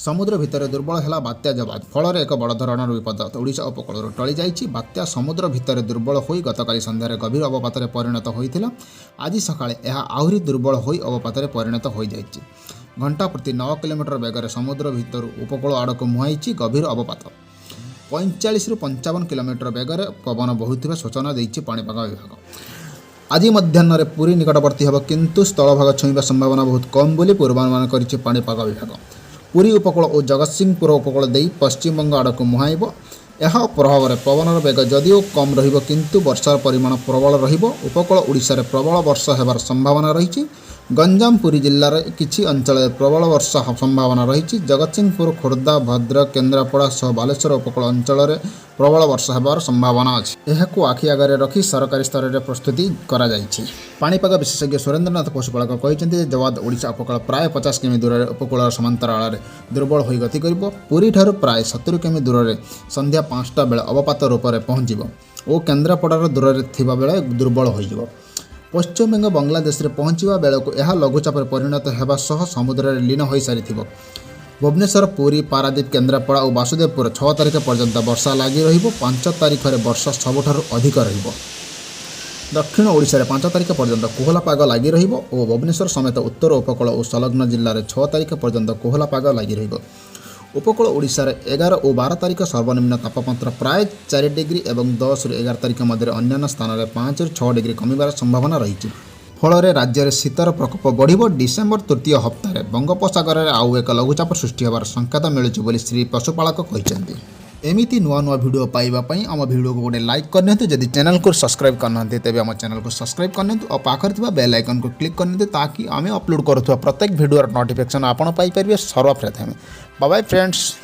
समुद्र भितर दुर्बल है बात्या जवाद फल एक बड़ धरणर विपद ओडिशा उपकूल टली जाइए। बात्या समुद्र भितर दुर्बल हो गतकाली सन्धार गभीर अवपात परिणत होता। आज सकाळे यह आहरी दुर्बल हो अवपात परिणत हो जाइए। घंटा प्रति 9 किलोमीटर बेगर समुद्र भितर उपकूल आड़क मुहाई गभीर अवपात। 45 ରୁ 55 किलोमीटर बेगर पवन बहुथिबा सूचना देइछि पाणीपाग विभाग। आज मध्याह्न पुरी निकटवर्ती होब किंतु स्थलभाग छुईबा संभावना बहुत कम बोली पूर्वानुमान करिछि पाणीपाग विभाग। पुरी उपकूल और जगतसिंहपुर उपकूल दे पश्चिमबंग आड़क मुहाइब। यह प्रभाव में पवनर बेग जदिओ कम रहिबो किंतु वर्षार परिमाण प्रबल रहिबो। उपकूल ओडिशा रे प्रबल वर्षा हेबार संभावना रही। गंजाम पुरी जिल्लार किछि अंचल प्रबल वर्षा संभावना रही। जगतसिंहपुर खोर्धा भद्रक केन्द्रापड़ा सह बालेश्वर उपकूल अंचल प्रबल वर्षा हेबार संभावना अच्छी। यह आखि आगे रखी सरकारी स्तर में प्रस्तुति करा जाइछि। पाणीपाग विशेषज्ञ सुरेन्द्रनाथ पशुपालक कहते जवाद ओडिशा उपकूल प्राय 50 किमी दूर उपकूल समांतराल दुर्बल हो गति कर। पुरी ठारू प्राय 70 किमी दूर संध्या 5टा बेले अवपात रूप में पहुँचब और केन्द्रापड़ार दूर थिबा बेले दुर्बल हो। पश्चिमबंग बांग्लादेश में पहुँचवा बेलू यह लघुचाप परिणत होगा सह समुद्र में लीन हो सारी। भुवनेश्वर पुरी पारादीप केन्द्रापड़ा और वासुदेवपुर 6 तारिख पर्यंत वर्षा लगी रहिबो। 5 तारिख में वर्षा सबुठारु अधिक रहिबो। दक्षिण ओडिशा रे 5 तारिख पर्यंत कोहला पाग लगी रहिबो और भुवनेश्वर समेत उत्तर उपकूल और संलग्न जिले में 6 तारिख पर्यंत कोहला पाग लगी रहिबो। उपकूल ओडिशा रे 11 और 12 तारिख सर्वनिम्न तापमात्रा प्राय 4 डिग्री और 10 ରୁ 11 तारिख मध्य अन्य स्थान में 5 ରୁ 6 डिग्री कमिबार संभावना रही। फल राज्य में शीतर प्रकोप बढ़। डिसेम्बर तृतीय हप्ताह बंगोपसागर में आउ एक लघुचाप सृष्टि होवार संकेत मिलूँ श्री पशुपालक कहते। एमिति नुआ नुआ वीडियो पाइबापी आम वीडियो को गोटे लाइक करनी। जदि चैनल को सब्सक्राइब करना तेज आम चैनल को सब्सक्राइब करनी और पाखर बेल आइकन को क्लिक करनी ताकि आम अपलोड करुवा प्रत्येक वीडियो नोटिफिकेशन आपड़ पाइपर सर्वप्रथम। Bye bye friends.